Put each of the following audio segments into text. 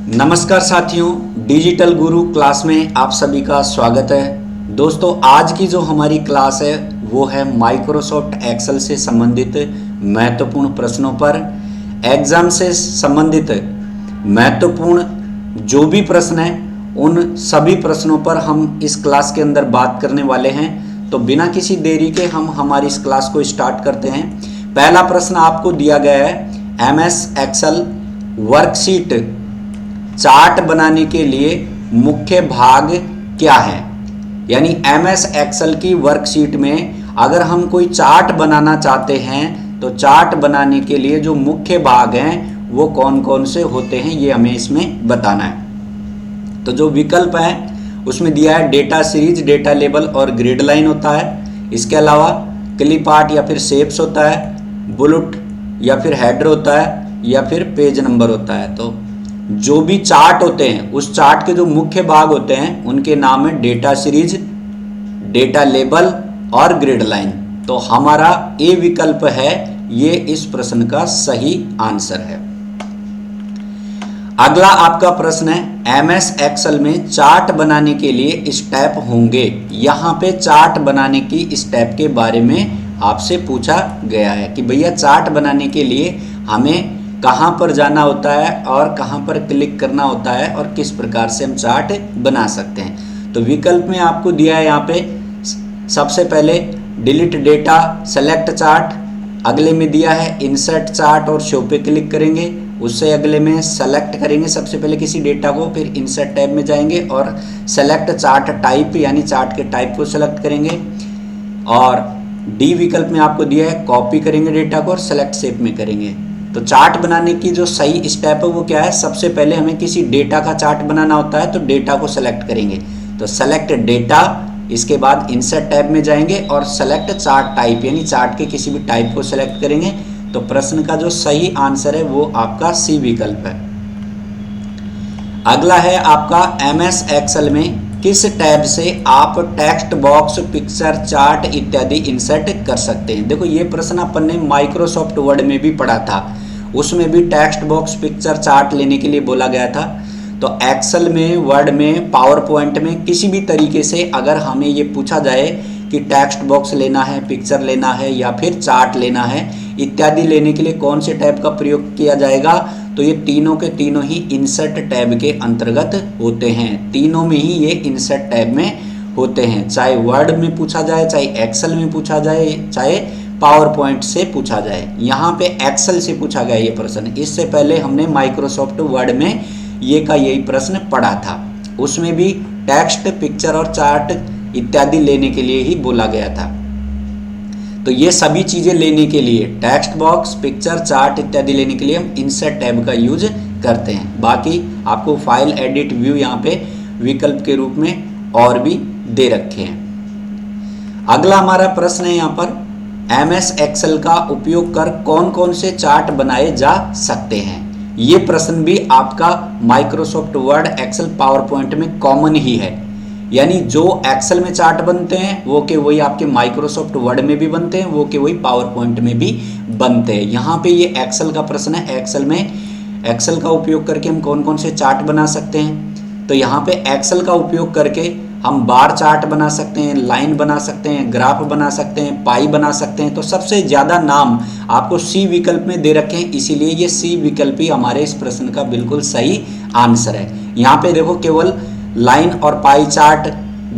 नमस्कार साथियों, डिजिटल गुरु क्लास में आप सभी का स्वागत है। दोस्तों, आज की जो हमारी क्लास है वो है माइक्रोसॉफ्ट एक्सेल से संबंधित महत्वपूर्ण प्रश्नों पर। एग्जाम से संबंधित महत्वपूर्ण जो भी प्रश्न हैं उन सभी प्रश्नों पर हम इस क्लास के अंदर बात करने वाले हैं। तो बिना किसी देरी के हम हमारी इस क्लास को स्टार्ट करते हैं। पहला प्रश्न आपको दिया गया है, एमएस एक्सेल वर्कशीट चार्ट बनाने के लिए मुख्य भाग क्या है। यानी एमएस एक्सेल की वर्कशीट में अगर हम कोई चार्ट बनाना चाहते हैं तो चार्ट बनाने के लिए जो मुख्य भाग हैं वो कौन कौन से होते हैं ये हमें इसमें बताना है। तो जो विकल्प है उसमें दिया है डेटा सीरीज, डेटा लेबल और ग्रिड लाइन होता है। इसके अलावा क्लिप आर्ट या फिर शेप्स होता है, बुलेट या फिर हेडर होता है या फिर पेज नंबर होता है। तो जो भी चार्ट होते हैं उस चार्ट के जो मुख्य भाग होते हैं उनके नाम है डेटा सीरीज, डेटा लेबल और ग्रिड लाइन। तो हमारा ए विकल्प है ये इस प्रश्न का सही आंसर है। अगला आपका प्रश्न है, एमएस एक्सेल में चार्ट बनाने के लिए स्टेप होंगे। यहां पे चार्ट बनाने की स्टेप के बारे में आपसे पूछा गया है कि भैया चार्ट बनाने के लिए हमें कहाँ पर जाना होता है और कहाँ पर क्लिक करना होता है और किस प्रकार से हम चार्ट बना सकते हैं। तो विकल्प में आपको दिया है यहाँ पे सबसे पहले डिलीट डेटा, सेलेक्ट चार्ट। अगले में दिया है इंसर्ट चार्ट और शो पे क्लिक करेंगे। उससे अगले में सेलेक्ट करेंगे सबसे पहले किसी डेटा को, फिर इंसर्ट टैब में जाएंगे और सेलेक्ट चार्ट टाइप यानी चार्ट के टाइप को सेलेक्ट करेंगे। और डी विकल्प में आपको दिया है कॉपी करेंगे डेटा को और सेलेक्ट शेप में करेंगे। तो चार्ट बनाने की जो सही स्टेप है वो क्या है, सबसे पहले हमें किसी डेटा का चार्ट बनाना होता है तो डेटा को सेलेक्ट करेंगे। तो सेलेक्ट डेटा, इसके बाद इंसर्ट टैब में जाएंगे और सेलेक्ट चार्ट टाइप यानी चार्ट के किसी भी टाइप को सेलेक्ट करेंगे। तो प्रश्न का जो सही आंसर है वो आपका सी विकल्प है। अगला है आपका, एमएस एक्सेल में किस टैब से आप टेक्स्ट बॉक्स, पिक्चर, चार्ट इत्यादि इंसर्ट कर सकते हैं। देखो ये प्रश्न अपन ने माइक्रोसॉफ्ट वर्ड में भी पढ़ा था, उसमें भी टेक्स्ट बॉक्स, पिक्चर, चार्ट लेने के लिए बोला गया था। तो एक्सेल में, वर्ड में, पावर पॉइंट में किसी भी तरीके से अगर हमें ये पूछा जाए कि टेक्स्ट बॉक्स लेना है, पिक्चर लेना है या फिर चार्ट लेना है इत्यादि लेने के लिए कौन से टैब का प्रयोग किया जाएगा, तो ये तीनों के तीनों ही इंसर्ट टैब के अंतर्गत होते हैं। तीनों में ही ये इंसर्ट टैब में होते हैं, चाहे वर्ड में पूछा जाए, चाहे एक्सेल में पूछा जाए, चाहे पावर पॉइंट से पूछा जाए। यहाँ पे एक्सेल से पूछा गया ये प्रश्न। इससे पहले हमने माइक्रोसॉफ्ट वर्ड में ये का यही प्रश्न पढ़ा था, उसमें भी टेक्स्ट, पिक्चर और चार्ट इत्यादि लेने के लिए ही बोला गया था। तो ये सभी चीजें लेने के लिए, टेक्स्ट बॉक्स, पिक्चर, चार्ट इत्यादि लेने के लिए हम इंसर्ट टैब का यूज करते हैं। बाकी आपको फाइल, एडिट, व्यू यहाँ पे विकल्प के रूप में और भी दे रखे हैं। अगला हमारा प्रश्न है यहाँ पर, एमएस एक्सेल का उपयोग कर कौन कौन से चार्ट बनाए जा सकते हैं। ये प्रश्न भी आपका Microsoft Word, Excel, PowerPoint में कॉमन ही है। यानी जो एक्सेल में चार्ट बनते हैं वो के वही आपके माइक्रोसॉफ्ट वर्ड में भी बनते हैं, वो के वही पावर पॉइंट में भी बनते हैं। यहाँ पे ये एक्सेल का प्रश्न है, एक्सेल में एक्सेल का उपयोग करके हम कौन कौन से चार्ट बना सकते हैं। तो यहाँ पे एक्सेल का उपयोग करके हम बार चार्ट बना सकते हैं, लाइन बना सकते हैं, ग्राफ बना सकते हैं, पाई बना सकते हैं। तो सबसे ज़्यादा नाम आपको सी विकल्प में दे रखे हैं, इसीलिए ये सी विकल्प ही हमारे इस प्रश्न का बिल्कुल सही आंसर है। यहाँ पे देखो केवल लाइन और पाई चार्ट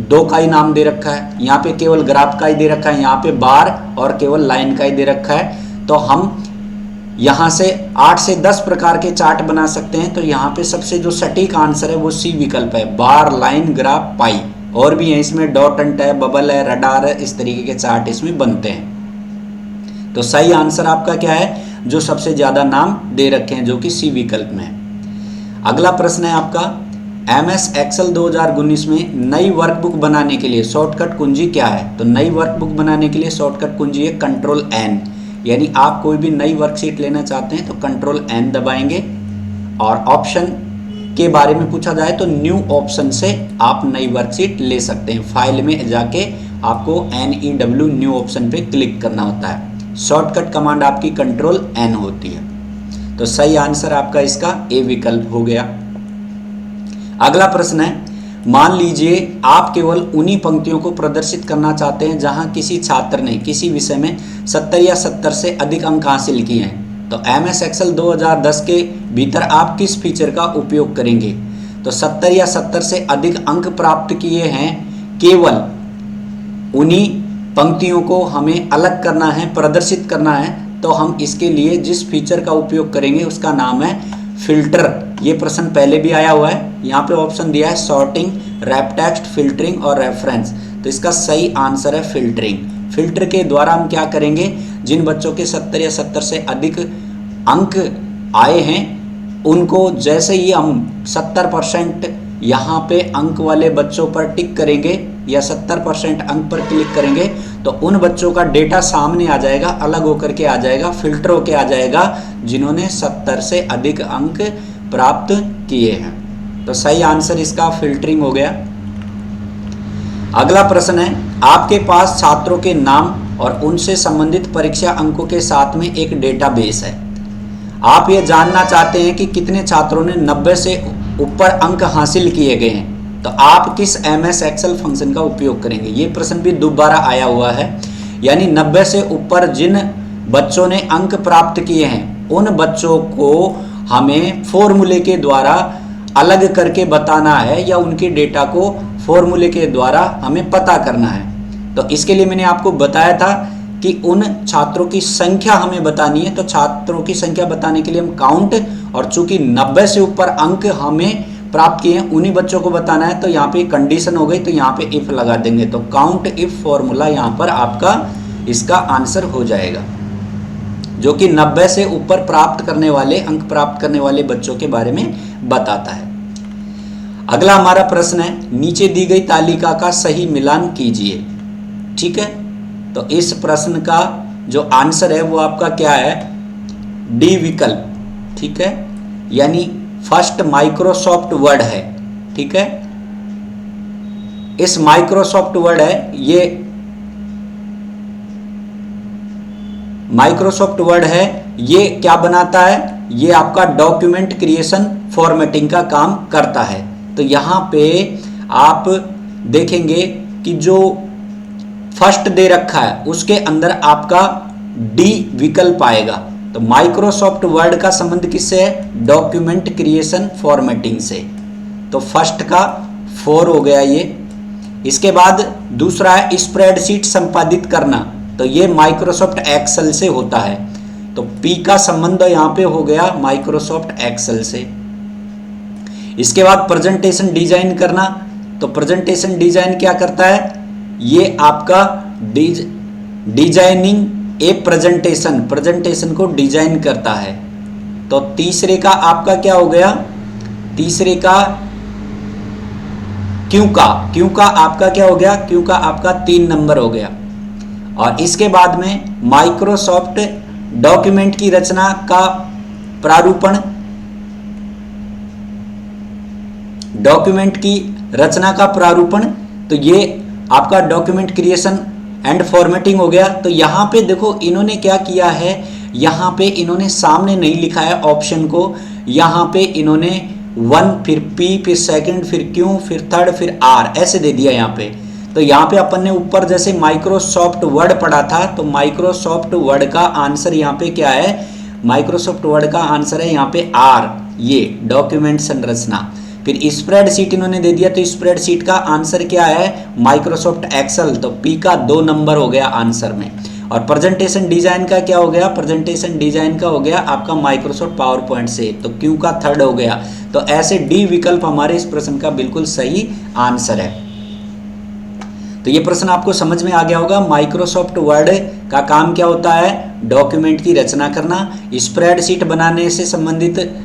दो का ही नाम दे रखा है, यहाँ पे केवल ग्राफ का ही दे रखा है, यहाँ पे बार और केवल लाइन का ही दे रखा है। तो हम यहाँ से 8 से 10 प्रकार के चार्ट बना सकते हैं। तो यहाँ पे सबसे जो सटीक आंसर है वो सी विकल्प है, बार, लाइन, ग्राफ, पाई। और भी है इसमें, डॉट एंड टैब, बबल है, रडार है, इस तरीके के चार्ट इसमें बनते हैं। तो सही आंसर आपका क्या है, जो सबसे ज्यादा नाम दे रखे हैं, जो कि सी विकल्प में है। अगला प्रश्न है आपका, एमएस एक्सेल 2019 में नई वर्कबुक बनाने के लिए शॉर्टकट कुंजी क्या है। तो नई वर्कबुक बनाने के लिए शॉर्टकट कुंजी है कंट्रोल एन। यानी आप कोई भी नई वर्कशीट लेना चाहते हैं तो कंट्रोल एन दबाएंगे। और ऑप्शन के बारे में पूछा जाए तो न्यू ऑप्शन से आप नई वर्कशीट ले सकते हैं। फाइल में जाके आपको NEW न्यू ऑप्शन पे क्लिक करना होता है। शॉर्टकट कमांड आपकी कंट्रोल एन होती है। तो सही आंसर आपका इसका ए विकल्प हो गया। अगला प्रश्न है, मान लीजिए आप केवल उन्हीं पंक्तियों को प्रदर्शित करना चाहते हैं जहां किसी छात्र ने किसी विषय में 70 या 70 से अधिक अंक हासिल किए हैं। तो MS एक्सेल 2010 के भीतर आप किस फीचर का उपयोग करेंगे? तो 70 या 70 से अधिक अंक प्राप्त किए हैं, केवल उन्हीं पंक्तियों को हमें अलग करना है, प्रदर्शित करना है, तो हम इसके लिए जिस फीचर का उपयोग करेंगे उसका नाम है फिल्टर। ये प्रश्न पहले भी आया हुआ है, यहाँ पे ऑप्शन दिया है सॉर्टिंग, रैप टेक्स्ट, फिल्टरिंग और रेफरेंस। तो इसका सही आंसर है फिल्टरिंग। फिल्टर के द्वारा हम क्या करेंगे, जिन बच्चों के 70 या 70 से अधिक अंक आए हैं उनको जैसे ही हम 70% यहाँ पे अंक वाले बच्चों पर टिक करेंगे या 70% अंक पर क्लिक करेंगे तो उन बच्चों का डेटा सामने आ जाएगा, अलग होकर के आ जाएगा, फिल्टर होके आ जाएगा जिन्होंने 70 से अधिक अंक प्राप्त किए हैं। तो सही आंसर इसका फिल्टरिंग हो गया। अगला प्रश्न है, आपके पास छात्रों के नाम और उनसे संबंधित परीक्षा अंकों के साथ में एक डेटाबेस है। आप ये जानना चाहते हैं कि कितने छात्रों ने 90 से ऊपर अंक हासिल किए गए हैं, तो आप किस MS एक्सेल फंक्शन का उपयोग करेंगे? ये प्रश्न भी दोबारा आया हुआ है। यानी 90 से ऊपर जिन बच्चों ने अंक प्राप्त किए हैं उन बच्चों को हमें फॉर्मूले के द्वारा अलग करके बताना है या उनके डेटा को फॉर्मूले के द्वारा हमें पता करना है। तो इसके लिए मैंने आपको बताया था कि उन छात्रों की संख्या हमें बतानी है। तो छात्रों की संख्या बताने के लिए हम काउंट, और चूंकि 90 से ऊपर अंक हमें प्राप्त किए हैं उन्हीं बच्चों को बताना है, तो यहाँ पे कंडीशन हो गई, तो यहाँ पे इफ लगा देंगे। तो काउंट इफ फॉर्मूला यहाँ पर आपका इसका आंसर हो जाएगा, जो कि 90 से ऊपर प्राप्त करने वाले, अंक प्राप्त करने वाले बच्चों के बारे में बताता है। अगला हमारा प्रश्न है, नीचे दी गई तालिका का सही मिलान कीजिए। ठीक है, तो इस प्रश्न का जो आंसर है वो आपका क्या है? डी विकल्प। ठीक है, यानी फर्स्ट माइक्रोसॉफ्ट वर्ड है। ठीक है, इस माइक्रोसॉफ्ट वर्ड है, ये माइक्रोसॉफ्ट वर्ड है, ये क्या बनाता है? ये आपका डॉक्यूमेंट क्रिएशन फॉर्मेटिंग का काम करता है। तो यहाँ पे आप देखेंगे कि जो फर्स्ट दे रखा है उसके अंदर आपका डी विकल्प आएगा। तो माइक्रोसॉफ्ट वर्ड का संबंध किससे है? डॉक्यूमेंट क्रिएशन फॉर्मेटिंग से। तो फर्स्ट का 4 हो गया ये। इसके बाद दूसरा है स्प्रेडशीट संपादित करना, तो ये माइक्रोसॉफ्ट एक्सेल से होता है। तो पी का संबंध यहाँ पे हो गया माइक्रोसॉफ्ट एक्सेल से। इसके बाद प्रेजेंटेशन डिजाइन करना, तो प्रेजेंटेशन डिजाइन क्या करता है? ये आपका डिजाइनिंग ए प्रेजेंटेशन, प्रेजेंटेशन को डिजाइन करता है। तो तीसरे का आपका क्या हो गया? तीसरे का क्यों का आपका क्या हो गया? क्यों का आपका 3 नंबर हो गया। और इसके बाद में माइक्रोसॉफ्ट डॉक्यूमेंट की रचना का प्रारूपण, डॉक्यूमेंट की रचना का प्रारूपण, तो ये आपका डॉक्यूमेंट क्रिएशन एंड फॉर्मेटिंग हो गया। तो यहाँ पे देखो इन्होंने क्या किया है, यहाँ पे इन्होंने सामने नहीं लिखा है ऑप्शन को, यहाँ पे इन्होंने 1 फिर P फिर सेकंड फिर Q फिर थर्ड फिर R ऐसे दे दिया यहाँ पे। तो यहाँ पे अपन ने ऊपर जैसे माइक्रोसॉफ्ट वर्ड पढ़ा था, तो माइक्रोसॉफ्ट वर्ड का आंसर यहाँ पे क्या है? माइक्रोसॉफ्ट वर्ड का आंसर है यहाँ पे R, ये डॉक्यूमेंट संरचना। फिर स्प्रेडशीट इन्होंने दे दिया, तो स्प्रेडशीट का आंसर क्या है? Microsoft Excel. तो पी का 2 नंबर हो गया आंसर में। और प्रेजेंटेशन डिजाइन का क्या हो गया? प्रेजेंटेशन डिजाइन का हो गया आपका माइक्रोसॉफ्ट पावर पॉइंट से। तो क्यू का 3rd हो गया। तो ऐसे डी विकल्प हमारे इस प्रश्न का बिल्कुल सही आंसर है। तो ये प्रश्न आपको समझ में आ गया होगा। माइक्रोसॉफ्ट वर्ड का काम क्या होता है? डॉक्यूमेंट की रचना करना। स्प्रेडशीट बनाने से संबंधित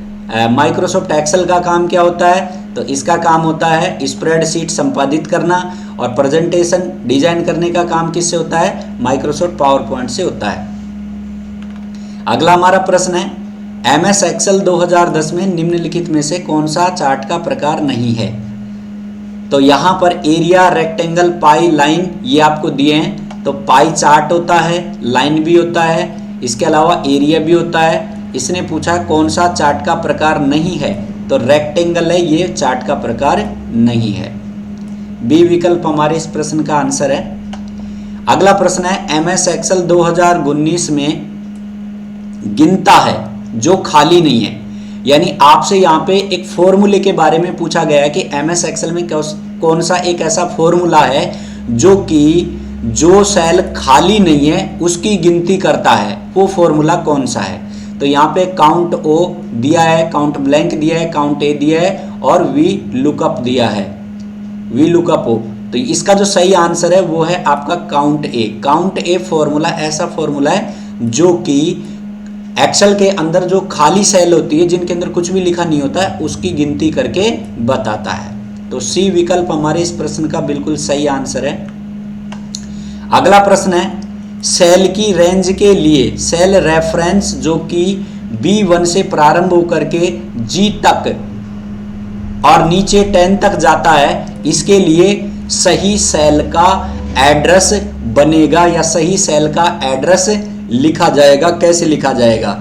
माइक्रोसॉफ्ट एक्सेल का काम क्या होता है? तो इसका काम होता है स्प्रेडशीट संपादित करना। और प्रेजेंटेशन डिजाइन करने का काम किससे होता है? माइक्रोसॉफ्ट पावर पॉइंट से होता है। अगला हमारा प्रश्न है, MS एक्सेल 2010 में निम्नलिखित में से कौन सा चार्ट का प्रकार नहीं है? तो यहाँ पर एरिया, रेक्टेंगल, पाई, लाइन ये आपको दिए हैं। तो पाई चार्ट होता है, लाइन भी होता है, इसके अलावा एरिया भी होता है। इसने पूछा कौन सा चार्ट का प्रकार नहीं है? तो रेक्टेंगल है, ये चार्ट का प्रकार नहीं है। बी विकल्प हमारे इस प्रश्न का आंसर है। अगला प्रश्न है MS एक्सेल 2019 में गिनता है जो खाली नहीं है, यानी आपसे यहाँ पे एक फॉर्मूले के बारे में पूछा गया है कि MS एक्सेल में कौन सा एक ऐसा फॉर्मूला है जो कि जो सेल खाली नहीं है उसकी गिनती करता है, वो फॉर्मूला कौन सा है। तो यहाँ पे काउंट ओ दिया है, काउंट ब्लैंक दिया है, काउंट ए दिया है और वी लुकअप दिया है, वी लुकअप ओ। तो इसका जो सही आंसर है वो है आपका count A. Count a formula ऐसा फॉर्मूला है जो कि एक्सेल के अंदर जो खाली सेल होती है जिनके अंदर कुछ भी लिखा नहीं होता है उसकी गिनती करके बताता है। तो सी विकल्प हमारे इस प्रश्न का बिल्कुल सही आंसर है। अगला प्रश्न है सेल की रेंज के लिए सेल रेफरेंस जो कि B1 से प्रारंभ होकर के G तक और नीचे 10 तक जाता है, इसके लिए सही सेल का एड्रेस बनेगा या सही सेल का एड्रेस लिखा जाएगा। कैसे लिखा जाएगा?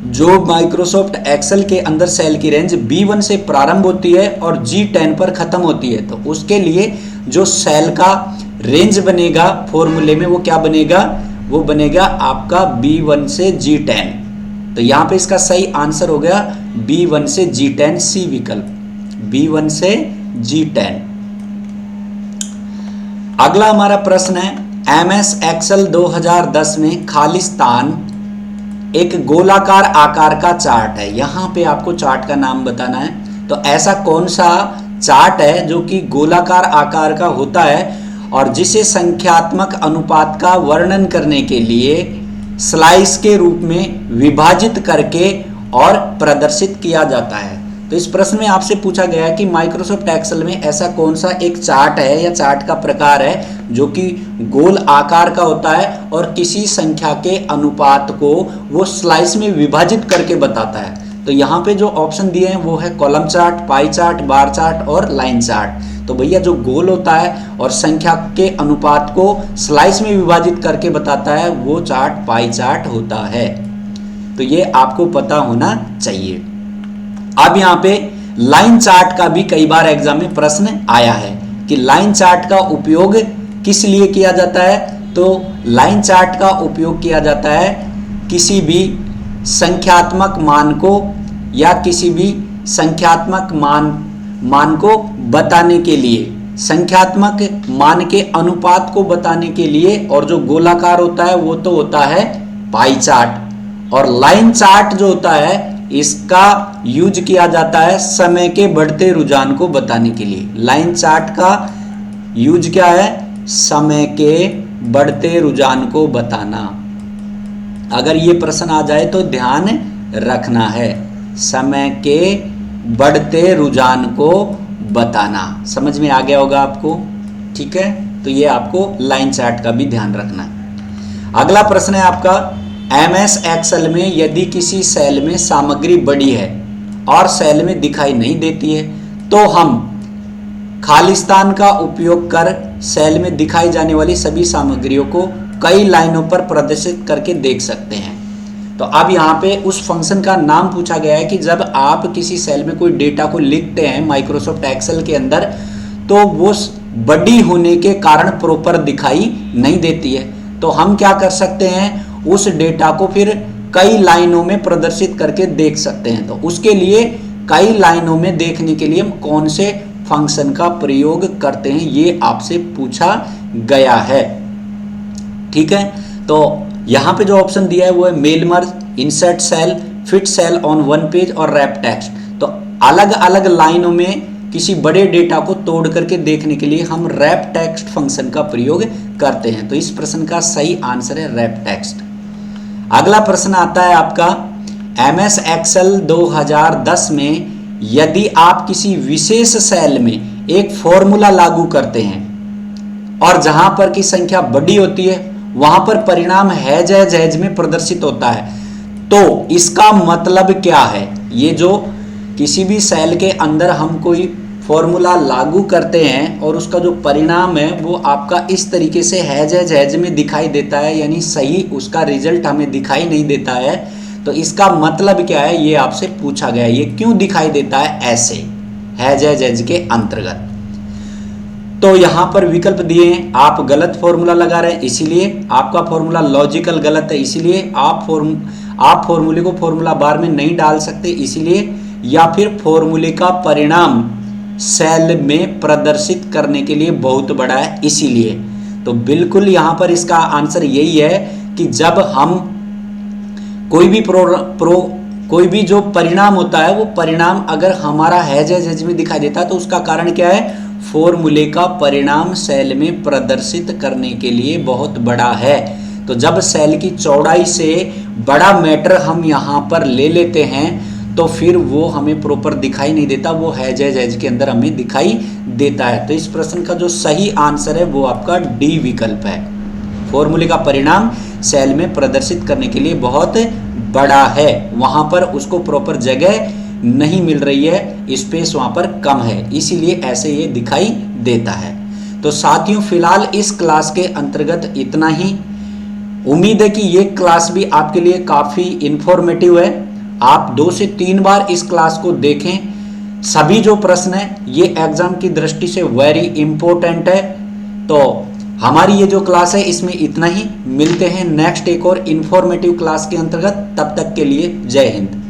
जो माइक्रोसॉफ्ट एक्सेल के अंदर सेल की रेंज B1 से प्रारंभ होती है और G10 पर खत्म होती है, तो उसके लिए जो सेल का रेंज बनेगा फॉर्मूले में वो क्या बनेगा? वो बनेगा आपका B1 से G10। तो यहां पे इसका सही आंसर हो गया B1 से G10, सी विकल्प, B1 से G10। अगला हमारा प्रश्न है MS एक्सेल 2010 में खाली स्थान एक गोलाकार आकार का चार्ट है। यहां पे आपको चार्ट का नाम बताना है। तो ऐसा कौन सा चार्ट है जो कि गोलाकार आकार का होता है और जिसे संख्यात्मक अनुपात का वर्णन करने के लिए स्लाइस के रूप में विभाजित करके और प्रदर्शित किया जाता है। तो इस प्रश्न में आपसे पूछा गया है कि माइक्रोसॉफ्ट एक्सेल में ऐसा कौन सा एक चार्ट है या चार्ट का प्रकार है जो कि गोल आकार का होता है और किसी संख्या के अनुपात को वो स्लाइस में विभाजित करके बताता है। तो यहाँ पे जो ऑप्शन दिए हैं वो है column chart, pie chart, bar chart और लाइन चार्ट। तो भैया जो गोल होता है और संख्या के अनुपात को स्लाइस में विभाजित करके बताता है वो चार्ट पाई चार्ट होता है। तो ये आपको पता होना चाहिए। अब यहाँ पे लाइन चार्ट का भी कई बार एग्जाम में प्रश्न आया है कि लाइन चार्ट का उपयोग किस लिए किया जाता है। तो लाइन चार्ट का उपयोग किया जाता है किसी भी संख्यात्मक मान को या किसी भी संख्यात्मक मान को बताने के लिए, संख्यात्मक मान के अनुपात को बताने के लिए। और जो गोलाकार होता है वो तो होता है पाई चार्ट। और लाइन चार्ट जो होता है इसका यूज किया जाता है समय के बढ़ते रुझान को बताने के लिए। लाइन चार्ट का यूज क्या है? समय के बढ़ते रुझान को बताना। अगर ये प्रश्न आ जाए तो ध्यान रखना है, समय के बढ़ते रुझान को बताना। समझ में आ गया होगा आपको, ठीक है। तो ये आपको लाइन चार्ट का भी ध्यान रखना है। अगला प्रश्न है आपका MS एक्सेल में यदि किसी सेल में सामग्री बड़ी है और सेल में दिखाई नहीं देती है तो हम खालिस्तान का उपयोग कर सेल में दिखाई जाने वाली सभी सामग्रियों को कई लाइनों पर प्रदर्शित करके देख सकते हैं। तो अब यहाँ पे उस फंक्शन का नाम पूछा गया है कि जब आप किसी सेल में कोई डेटा को लिखते हैं माइक्रोसॉफ्ट एक्सेल के अंदर तो वो बड़ी होने के कारण प्रॉपर दिखाई नहीं देती है। तो हम क्या कर सकते हैं? उस डेटा को फिर कई लाइनों में प्रदर्शित करके देख सकते हैं। तो उसके लिए कई लाइनों में देखने के लिए हम कौन से फंक्शन का प्रयोग करते हैं ये आपसे पूछा गया है, ठीक है। तो यहाँ पे जो ऑप्शन दिया है वो है mail merge, insert cell, fit cell on one page और रैप टेक्स्ट। तो अलग अलग लाइनों में किसी बड़े डेटा को तोड़ करके देखने के लिए हम रैप टेक्स्ट फंक्शन का प्रयोग करते हैं। तो इस प्रश्न का सही आंसर है रैप टेक्स्ट। अगला प्रश्न आता है आपका MS एक्सेल 2010 में यदि आप किसी विशेष सेल में एक फॉर्मूला लागू करते हैं और जहां पर की संख्या बड़ी होती है वहां पर परिणाम हैज में प्रदर्शित होता है, तो इसका मतलब क्या है? ये जो किसी भी सेल के अंदर हम कोई फॉर्मूला लागू करते हैं और उसका जो परिणाम है वो आपका इस तरीके से हैज में दिखाई देता है, यानी सही उसका रिजल्ट हमें दिखाई नहीं देता है, तो इसका मतलब क्या है ये आपसे पूछा गया, ये क्यों दिखाई देता है ऐसे, हैज एज के अंतर्गत। तो यहां पर विकल्प दिए हैं, आप गलत फॉर्मूला लगा रहे हैं इसीलिए, आपका फॉर्मूला लॉजिकल गलत है इसीलिए, आप फॉर्मूले को फॉर्मूला बार में नहीं डाल सकते इसीलिए, या फिर फॉर्मूले का परिणाम सेल में प्रदर्शित करने के लिए बहुत बड़ा है इसीलिए। तो बिल्कुल यहां पर इसका आंसर यही है कि जब हम कोई भी जो परिणाम होता है वो परिणाम अगर हमारा हैज में दिखाई देता है तो उसका कारण क्या है, फॉर्मूले का परिणाम सेल में प्रदर्शित करने के लिए बहुत बड़ा है। तो जब सेल की चौड़ाई से बड़ा मैटर हम यहां पर ले लेते हैं तो फिर वो हमें प्रॉपर दिखाई नहीं देता, वो हैज के अंदर हमें दिखाई देता है। तो इस प्रश्न का जो सही आंसर है वो आपका डी विकल्प है, फॉर्मूले का परिणाम सेल में प्रदर्शित करने के लिए बहुत बड़ा है, वहां पर उसको प्रॉपर जगह नहीं मिल रही है, स्पेस वहां पर कम है, इसीलिए ऐसे ये दिखाई देता है। तो साथियों फिलहाल इस क्लास के अंतर्गत इतना ही। उम्मीद है कि ये क्लास भी आपके लिए काफी इंफॉर्मेटिव है। आप 2 से 3 बार इस क्लास को देखें, सभी जो प्रश्न है ये एग्जाम की दृष्टि से वेरी इंपॉर्टेंट है। तो हमारी ये जो क्लास है इसमें इतना ही, मिलते हैं नेक्स्ट एक और इंफॉर्मेटिव क्लास के अंतर्गत, तब तक के लिए जय हिंद।